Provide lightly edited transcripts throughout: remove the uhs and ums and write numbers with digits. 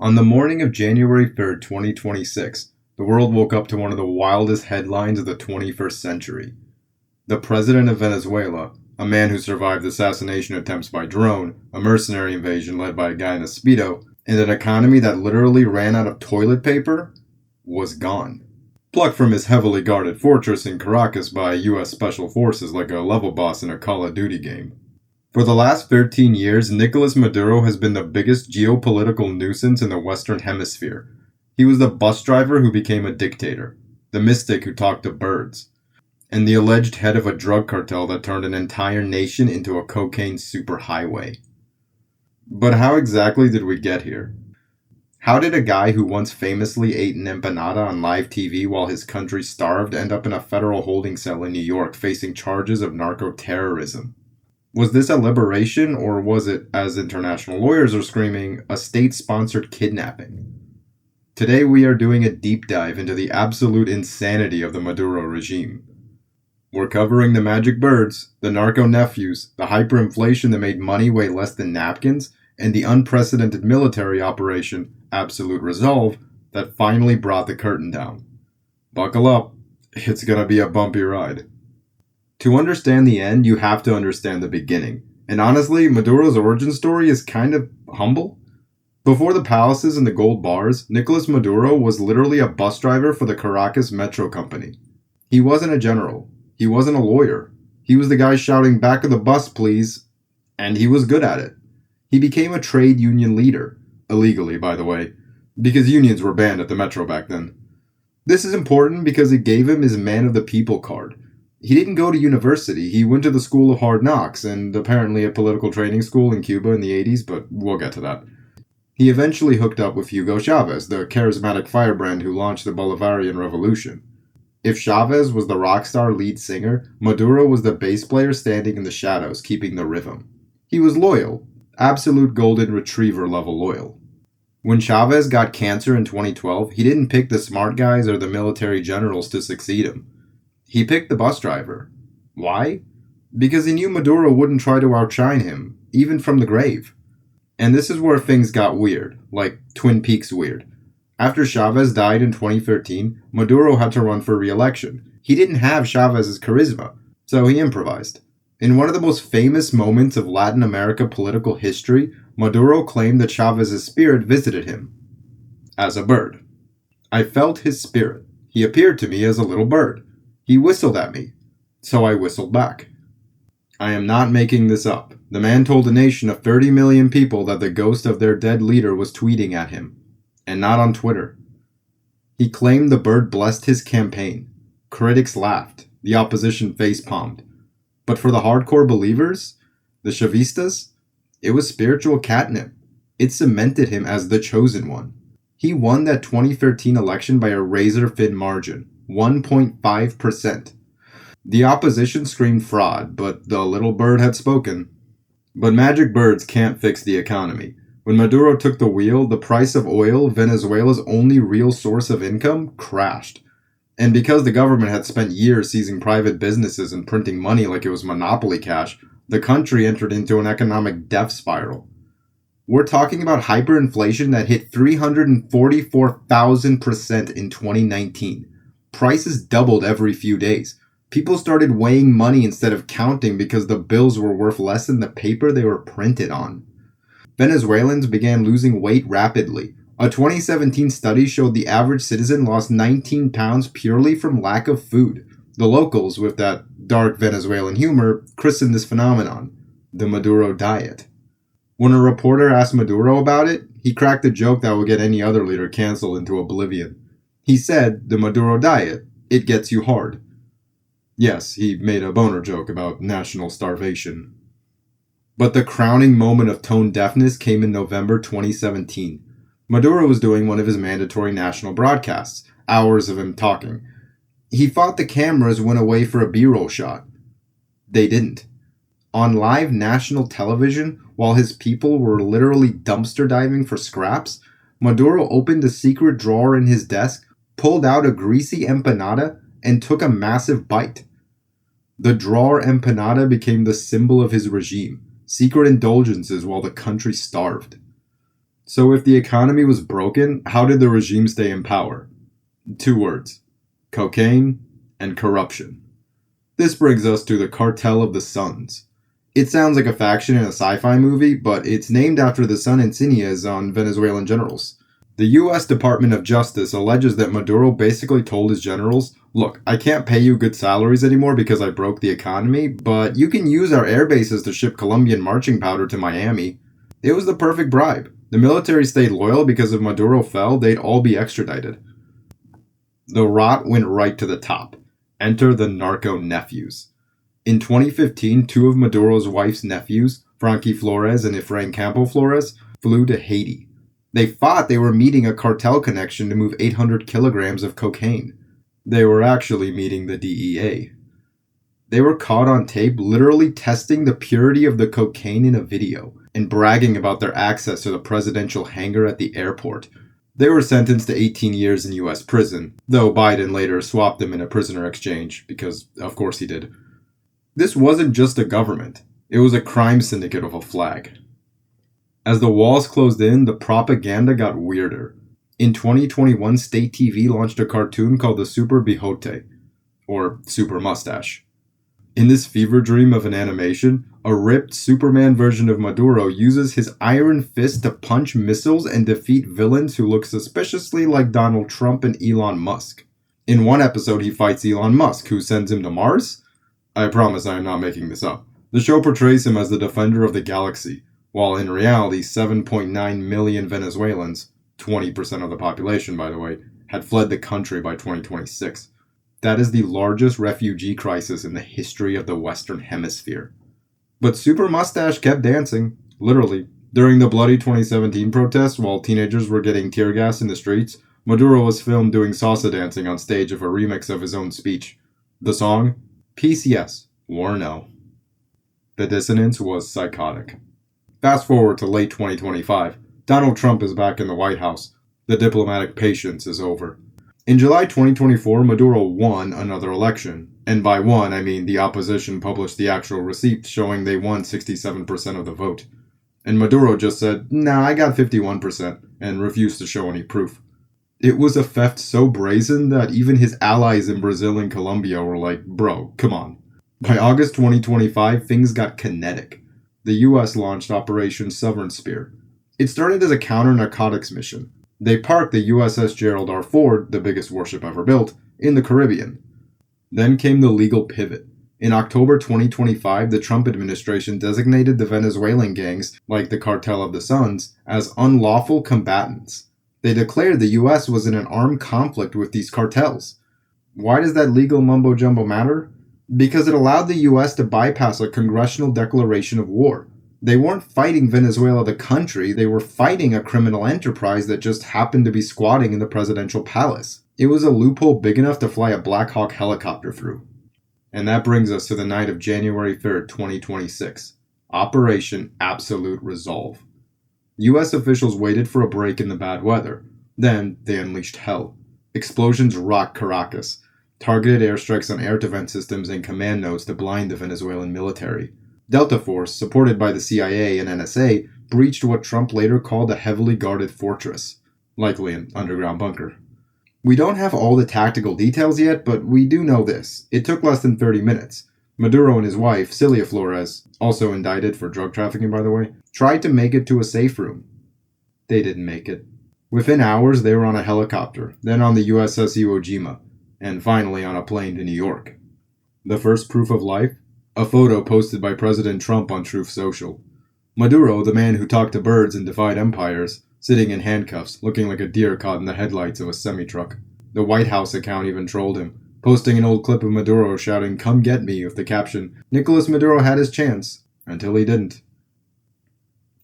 On the morning of January 3rd, 2026, the world woke up to one of the wildest headlines of the 21st century. The president of Venezuela, a man who survived assassination attempts by drone, a mercenary invasion led by a guy in a Speedo, and an economy that literally ran out of toilet paper, was gone. Plucked from his heavily guarded fortress in Caracas by US Special Forces like a level boss in a Call of Duty game. For the last 13 years, Nicolás Maduro has been the biggest geopolitical nuisance in the Western Hemisphere. He was the bus driver who became a dictator, the mystic who talked to birds, and the alleged head of a drug cartel that turned an entire nation into a cocaine superhighway. But how exactly did we get here? How did a guy who once famously ate an empanada on live TV while his country starved end up in a federal holding cell in New York facing charges of narco-terrorism? Was this a liberation, or was it, as international lawyers are screaming, a state-sponsored kidnapping? Today we are doing a deep dive into the absolute insanity of the Maduro regime. We're covering the magic birds, the Narco Nephews, the hyperinflation that made money weigh less than napkins, and the unprecedented military operation, Absolute Resolve, that finally brought the curtain down. Buckle up, it's gonna be a bumpy ride. To understand the end, you have to understand the beginning. And honestly, Maduro's origin story is kind of humble. Before the palaces and the gold bars, Nicolás Maduro was literally a bus driver for the Caracas Metro Company. He wasn't a general. He wasn't a lawyer. He was the guy shouting, "Back of the bus, please." And he was good at it. He became a trade union leader. Illegally, by the way, because unions were banned at the Metro back then. This is important because it gave him his Man of the People card. He didn't go to university, he went to the School of Hard Knocks, and apparently a political training school in Cuba in the 80s, but we'll get to that. He eventually hooked up with Hugo Chavez, the charismatic firebrand who launched the Bolivarian Revolution. If Chavez was the rock star lead singer, Maduro was the bass player standing in the shadows, keeping the rhythm. He was loyal, absolute golden retriever level loyal. When Chavez got cancer in 2012, he didn't pick the smart guys or the military generals to succeed him. He picked the bus driver. Why? Because he knew Maduro wouldn't try to outshine him, even from the grave. And this is where things got weird, like Twin Peaks weird. After Chavez died in 2013, Maduro had to run for re-election. He didn't have Chavez's charisma, so he improvised. In one of the most famous moments of Latin America political history, Maduro claimed that Chavez's spirit visited him. As a bird. I felt his spirit. He appeared to me as a little bird. He whistled at me, so I whistled back. I am not making this up. The man told a nation of 30 million people that the ghost of their dead leader was tweeting at him, and not on Twitter. He claimed the bird blessed his campaign. Critics laughed. The opposition face-palmed. But for the hardcore believers, the Chavistas, it was spiritual catnip. It cemented him as the chosen one. He won that 2013 election by a razor-thin margin. 1.5%. The opposition screamed fraud, but the little bird had spoken. But magic birds can't fix the economy. When Maduro took the wheel, the price of oil, Venezuela's only real source of income, crashed. And because the government had spent years seizing private businesses and printing money like it was monopoly cash, the country entered into an economic death spiral. We're talking about hyperinflation that hit 344,000% in 2019. Prices doubled every few days. People started weighing money instead of counting because the bills were worth less than the paper they were printed on. Venezuelans began losing weight rapidly. A 2017 study showed the average citizen lost 19 pounds purely from lack of food. The locals, with that dark Venezuelan humor, christened this phenomenon the Maduro diet. When a reporter asked Maduro about it, he cracked a joke that would get any other leader canceled into oblivion. He said, the Maduro diet, it gets you hard. Yes, he made a boner joke about national starvation. But the crowning moment of tone deafness came in November 2017. Maduro was doing one of his mandatory national broadcasts, hours of him talking. He thought the cameras went away for a B-roll shot. They didn't. On live national television, while his people were literally dumpster diving for scraps, Maduro opened a secret drawer in his desk, pulled out a greasy empanada, and took a massive bite. The drawer empanada became the symbol of his regime, secret indulgences while the country starved. So if the economy was broken, how did the regime stay in power? 2 words: cocaine and corruption. This brings us to the Cartel of the Suns. It sounds like a faction in a sci-fi movie, but it's named after the sun insignias on Venezuelan generals. The US Department of Justice alleges that Maduro basically told his generals, look, I can't pay you good salaries anymore because I broke the economy, but you can use our air bases to ship Colombian marching powder to Miami. It was the perfect bribe. The military stayed loyal because if Maduro fell, they'd all be extradited. The rot went right to the top. Enter the Narco Nephews. In 2015, 2 of Maduro's wife's nephews, Frankie Flores and Efrain Campo Flores, flew to Haiti. They thought they were meeting a cartel connection to move 800 kilograms of cocaine. They were actually meeting the DEA. They were caught on tape literally testing the purity of the cocaine in a video and bragging about their access to the presidential hangar at the airport. They were sentenced to 18 years in US prison, though Biden later swapped them in a prisoner exchange, because of course he did. This wasn't just a government, it was a crime syndicate of a flag. As the walls closed in, the propaganda got weirder. In 2021, state TV launched a cartoon called the Super Bijote, or Super Mustache. In this fever dream of an animation, a ripped Superman version of Maduro uses his iron fist to punch missiles and defeat villains who look suspiciously like Donald Trump and Elon Musk. In one episode, he fights Elon Musk, who sends him to Mars. I promise I am not making this up. The show portrays him as the defender of the galaxy, while in reality 7.9 million Venezuelans, 20% of the population by the way, had fled the country by 2026. That is the largest refugee crisis in the history of the Western Hemisphere. But Super Mustache kept dancing, literally. During the bloody 2017 protests, while teenagers were getting tear gas in the streets, Maduro was filmed doing salsa dancing on stage of a remix of his own speech. The song? Peace yes, war no. The dissonance was psychotic. Fast forward to late 2025. Donald Trump is back in the White House. The diplomatic patience is over. In July 2024, Maduro won another election. And by won, I mean the opposition published the actual receipts showing they won 67% of the vote. And Maduro just said, nah, I got 51%, and refused to show any proof. It was a theft so brazen that even his allies in Brazil and Colombia were like, bro, come on. By August 2025, things got kinetic. The US launched Operation Sovereign Spear. It started as a counter-narcotics mission. They parked the USS Gerald R. Ford, the biggest warship ever built, in the Caribbean. Then came the legal pivot. In October 2025, the Trump administration designated the Venezuelan gangs, like the Cartel of the Suns, as unlawful combatants. They declared the US was in an armed conflict with these cartels. Why does that legal mumbo-jumbo matter? Because it allowed the US to bypass a congressional declaration of war. They weren't fighting Venezuela the country, they were fighting a criminal enterprise that just happened to be squatting in the presidential palace. It was a loophole big enough to fly a Black Hawk helicopter through. And that brings us to the night of January 3rd, 2026. Operation Absolute Resolve. US officials waited for a break in the bad weather. Then they unleashed hell. Explosions rocked Caracas. Targeted airstrikes on air defense systems and command nodes to blind the Venezuelan military. Delta Force, supported by the CIA and NSA, breached what Trump later called a heavily guarded fortress, likely an underground bunker. We don't have all the tactical details yet, but we do know this. It took less than 30 minutes. Maduro and his wife, Cilia Flores, also indicted for drug trafficking by the way, tried to make it to a safe room. They didn't make it. Within hours, they were on a helicopter, then on the USS Iwo Jima, and finally on a plane to New York. The first proof of life? A photo posted by President Trump on Truth Social. Maduro, the man who talked to birds and defied empires, sitting in handcuffs, looking like a deer caught in the headlights of a semi-truck. The White House account even trolled him, posting an old clip of Maduro shouting, "Come get me," with the caption, "Nicolás Maduro had his chance," until he didn't.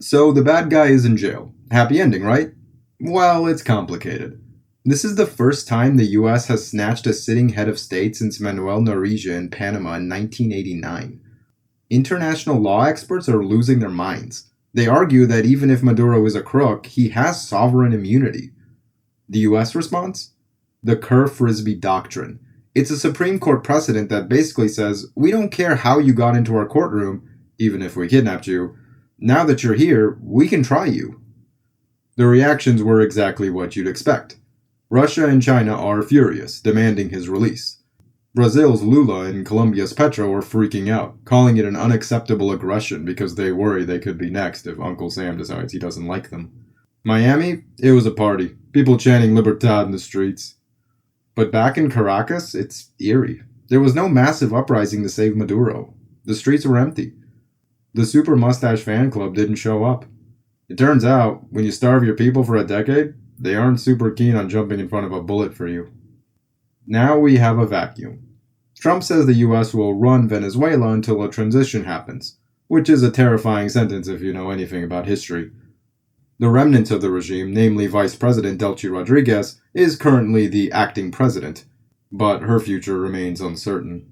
So the bad guy is in jail. Happy ending, right? Well, it's complicated. This is the first time the US has snatched a sitting head of state since Manuel Noriega in Panama in 1989. International law experts are losing their minds. They argue that even if Maduro is a crook, he has sovereign immunity. The US response? The Kerr-Frisbee Doctrine. It's a Supreme Court precedent that basically says, we don't care how you got into our courtroom, even if we kidnapped you. Now that you're here, we can try you. The reactions were exactly what you'd expect. Russia and China are furious, demanding his release. Brazil's Lula and Colombia's Petro are freaking out, calling it an unacceptable aggression because they worry they could be next if Uncle Sam decides he doesn't like them. Miami, it was a party. People chanting Libertad in the streets. But back in Caracas, it's eerie. There was no massive uprising to save Maduro. The streets were empty. The Super Mustache fan club didn't show up. It turns out, when you starve your people for a decade, they aren't super keen on jumping in front of a bullet for you. Now we have a vacuum. Trump says the US will run Venezuela until a transition happens, which is a terrifying sentence if you know anything about history. The remnant of the regime, namely Vice President Delcy Rodriguez, is currently the acting president, but her future remains uncertain.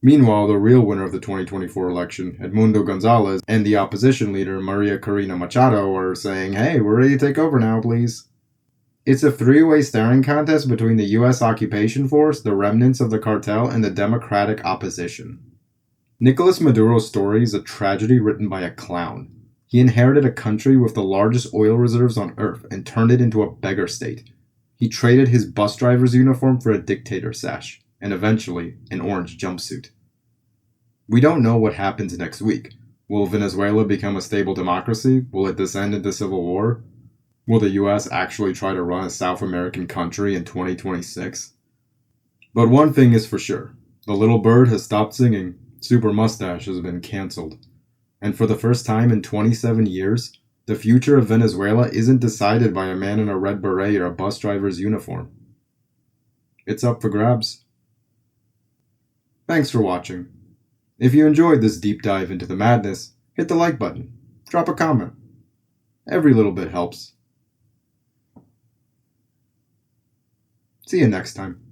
Meanwhile, the real winner of the 2024 election, Edmundo Gonzalez, and the opposition leader, Maria Corina Machado, are saying, hey, we're ready to take over now, please. It's a three-way staring contest between the U.S. occupation force, the remnants of the cartel, and the democratic opposition. Nicolás Maduro's story is a tragedy written by a clown. He inherited a country with the largest oil reserves on earth and turned it into a beggar state. He traded his bus driver's uniform for a dictator sash, and eventually, an orange jumpsuit. We don't know what happens next week. Will Venezuela become a stable democracy? Will it descend into civil war? Will the US actually try to run a South American country in 2026? But one thing is for sure. The little bird has stopped singing. Super Mustache has been cancelled. And for the first time in 27 years, the future of Venezuela isn't decided by a man in a red beret or a bus driver's uniform. It's up for grabs. Thanks for watching. If you enjoyed this deep dive into the madness, hit the like button. Drop a comment. Every little bit helps. See you next time.